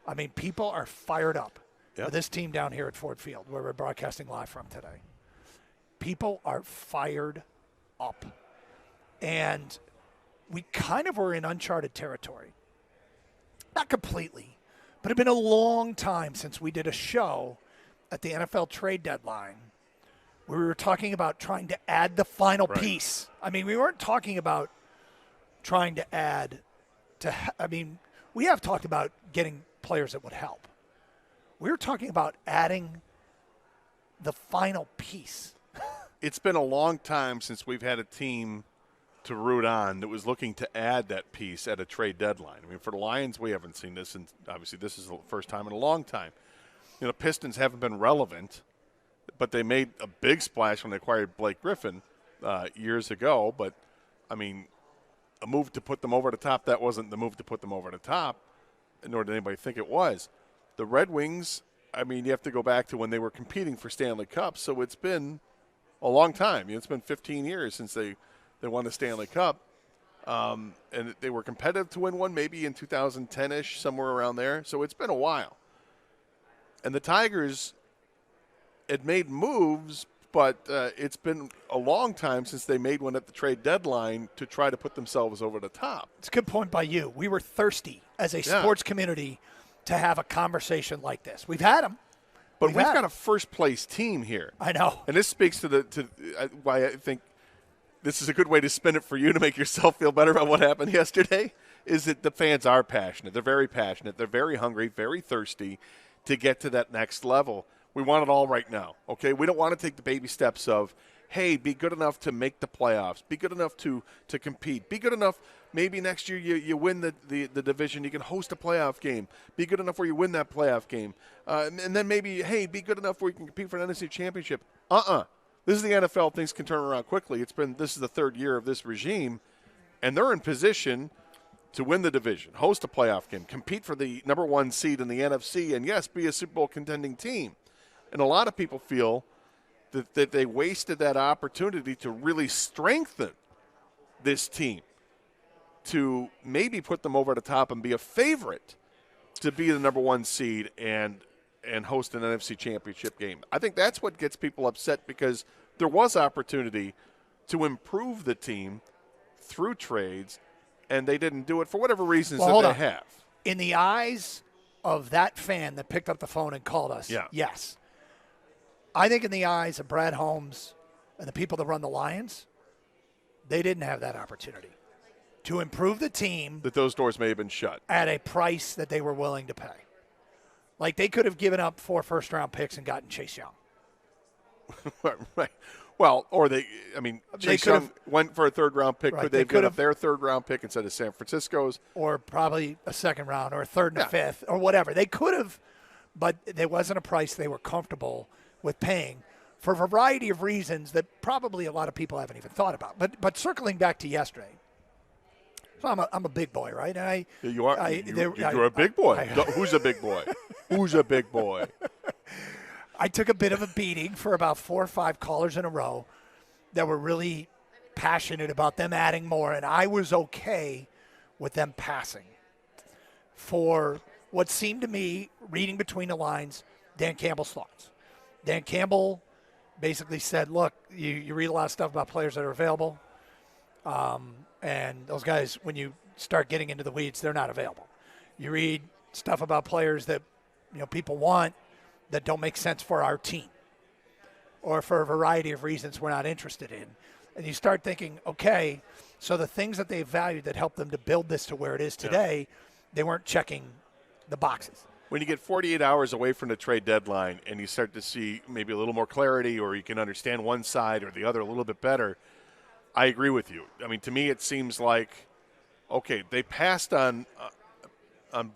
I mean, people are fired up. Yep. This team down here at Ford Field, where we're broadcasting live from today. People are fired up. And we kind of were in uncharted territory. Not completely, but it's been a long time since we did a show at the NFL trade deadline where we were talking about trying to add the final piece. I mean, we weren't talking about trying to add we have talked about getting players that would help. We were talking about adding the final piece. It's been a long time since we've had a team to root on that was looking to add that piece at a trade deadline. I mean, for the Lions, we haven't seen this, and obviously this is the first time in a long time. You know, Pistons haven't been relevant, but they made a big splash when they acquired Blake Griffin years ago. But, I mean, a move to put them over the top, that wasn't the move to put them over the top, nor did anybody think it was. The Red Wings, I mean, you have to go back to when they were competing for Stanley Cup, so it's been a long time. You know, it's been 15 years since they won the Stanley Cup, and they were competitive to win one maybe in 2010-ish, somewhere around there. So it's been a while. And the Tigers had made moves, but it's been a long time since they made one at the trade deadline to try to put themselves over the top. It's a good point by you. We were thirsty as a sports community to have a conversation like this. We've had them. But we've got a first-place team here. I know. And this speaks to why I think this is a good way to spin it for you to make yourself feel better about what happened yesterday, is that the fans are passionate. They're very passionate. They're very hungry, very thirsty to get to that next level. We want it all right now, okay? We don't want to take the baby steps of, hey, be good enough to make the playoffs, be good enough to compete, be good enough maybe next year you win the division, you can host a playoff game, be good enough where you win that playoff game, and then maybe, hey, be good enough where you can compete for an NFC championship. This is the NFL. Things can turn around quickly. This is the third year of this regime, and they're in position to win the division, host a playoff game, compete for the number one seed in the NFC, and yes, be a Super Bowl contending team. And a lot of people feel that they wasted that opportunity to really strengthen this team, to maybe put them over the top and be a favorite to be the number one seed and host an NFC championship game. I think that's what gets people upset, because there was opportunity to improve the team through trades, and they didn't do it for whatever reasons they have. In the eyes of that fan that picked up the phone and called us, yes. I think in the eyes of Brad Holmes and the people that run the Lions, they didn't have that opportunity to improve the team. That those doors may have been shut. At a price that they were willing to pay. Like, they could have given up 4 first-round picks and gotten Chase Young. Right. Well, or Chase Young went for a third-round pick. Right. Could they have given up their third-round pick instead of San Francisco's? Or probably a second round or a third and a fifth or whatever. They could have, but there wasn't a price they were comfortable with paying for a variety of reasons that probably a lot of people haven't even thought about. But circling back to yesterday, so I'm a big boy, right? And you are. You're a big boy. Who's a big boy? Who's a big boy? I took a bit of a beating for about 4 or 5 callers in a row that were really passionate about them adding more, and I was okay with them passing for what seemed to me, reading between the lines, Dan Campbell's thoughts. Dan Campbell basically said, look, you read a lot of stuff about players that are available, and those guys, when you start getting into the weeds, they're not available. You read stuff about players that people want that don't make sense for our team, or for a variety of reasons we're not interested in. And you start thinking, okay, so the things that they valued that helped them to build this to where it is today, they weren't checking the boxes. When you get 48 hours away from the trade deadline and you start to see maybe a little more clarity, or you can understand one side or the other a little bit better, I agree with you. I mean, to me it seems like, okay, they passed on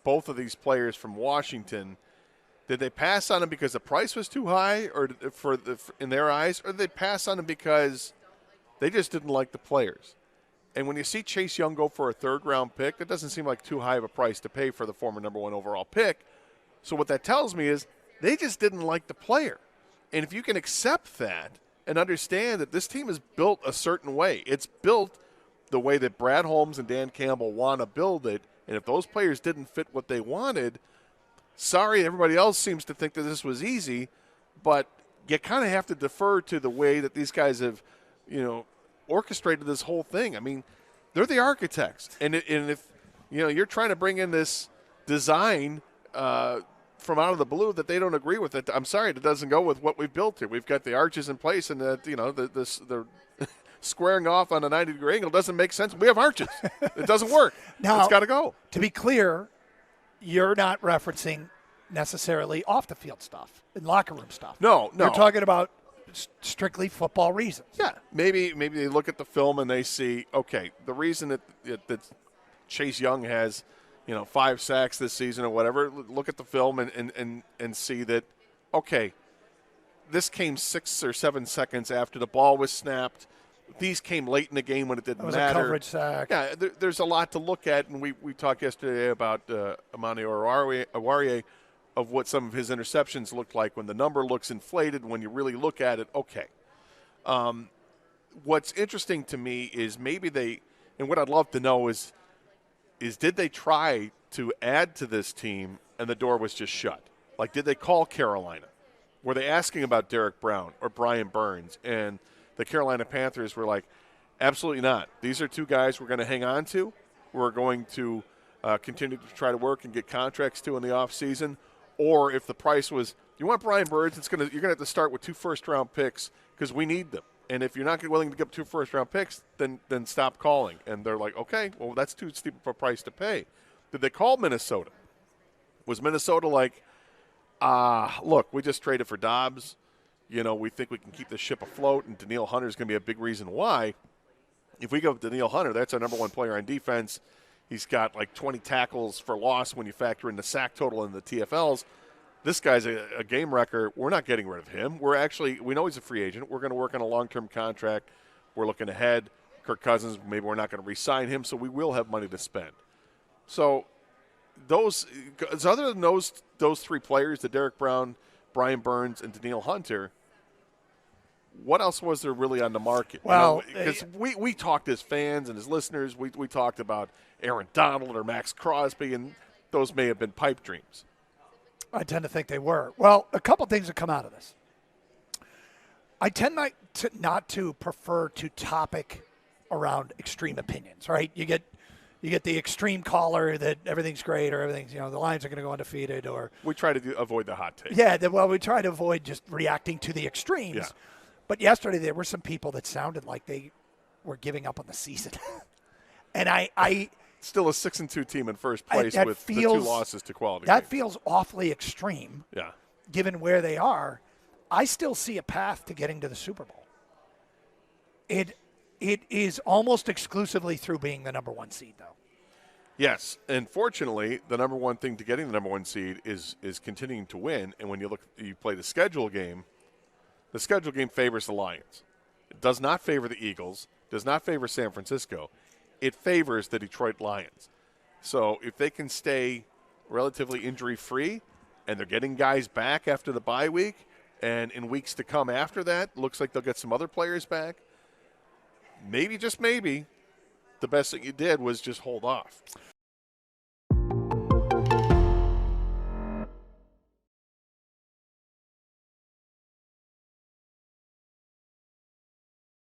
both of these players from Washington. Did they pass on them because the price was too high, or in their eyes, or did they pass on them because they just didn't like the players? And when you see Chase Young go for a third-round pick, that doesn't seem like too high of a price to pay for the former number 1 overall pick. So what that tells me is they just didn't like the player. And if you can accept that and understand that this team is built a certain way, it's built the way that Brad Holmes and Dan Campbell want to build it, and if those players didn't fit what they wanted, sorry, everybody else seems to think that this was easy, but you kind of have to defer to the way that these guys have, orchestrated this whole thing. I mean, they're the architects, and if you're trying to bring in this design from out of the blue that they don't agree with it, I'm sorry, it doesn't go with what we've built here. We've got the arches in place, and the squaring off on a 90-degree angle doesn't make sense. We have arches. It doesn't work. Now, it's got to go. To be clear, you're not referencing necessarily off-the-field stuff and locker room stuff. No. You're talking about strictly football reasons. Yeah, maybe they look at the film and they see, okay, the reason that Chase Young has, 5 sacks this season or whatever, look at the film and see that, okay, this came 6 or 7 seconds after the ball was snapped. These came late in the game when it didn't matter. It was a coverage sack. Yeah, there's a lot to look at, and we talked yesterday about Amani Oruwariye of what some of his interceptions looked like when the number looks inflated. When you really look at it, okay. What's interesting to me is maybe and what I'd love to know is did they try to add to this team and the door was just shut? Like, did they call Carolina? Were they asking about Derek Brown or Brian Burns? And the Carolina Panthers were like, absolutely not. These are 2 guys we're going to hang on to. We're going to continue to try to work and get contracts to in the offseason. Or if the price was, you want Brian Burns, you're going to have to start with 2 first-round picks because we need them. And if you're not willing to give up 2 first-round picks, then stop calling. And they're like, okay, well, that's too steep of a price to pay. Did they call Minnesota? Was Minnesota like, look, we just traded for Dobbs. We think we can keep the ship afloat, and Danielle Hunter is going to be a big reason why. If we go with Danielle Hunter, that's our number 1 player on defense. He's got like 20 tackles for loss when you factor in the sack total and the TFLs. This guy's a game wrecker. We're not getting rid of him. We know he's a free agent. We're going to work on a long-term contract. We're looking ahead. Kirk Cousins, maybe we're not going to re-sign him, so we will have money to spend. So other than those 3 players, the Derek Brown, Brian Burns, and Danielle Hunter, what else was there really on the market? Well, because we talked as fans and as listeners, we talked about Aaron Donald or Max Crosby, and those may have been pipe dreams. I tend to think they were. Well, a couple things that come out of this. I tend not to prefer to topic around extreme opinions, right? You get the extreme caller that everything's great or everything's, the Lions are going to go undefeated, or we try to avoid the hot take. Yeah, we try to avoid just reacting to the extremes. Yeah. But yesterday there were some people that sounded like they were giving up on the season. And I still a 6-2 team in first place with the 2 losses to quality. That games. feels awfully extreme. Yeah. Given where they are, I still see a path to getting to the Super Bowl. It is almost exclusively through being the number 1 seed, though. Yes, and fortunately, the number 1 thing to getting the number 1 seed is continuing to win. And when you play the schedule game favors the Lions. It does not favor the Eagles. Does not favor San Francisco. It favors the Detroit Lions. So if they can stay relatively injury-free and they're getting guys back after the bye week, and in weeks to come after that, looks like they'll get some other players back, maybe, just maybe, the best thing you did was just hold off.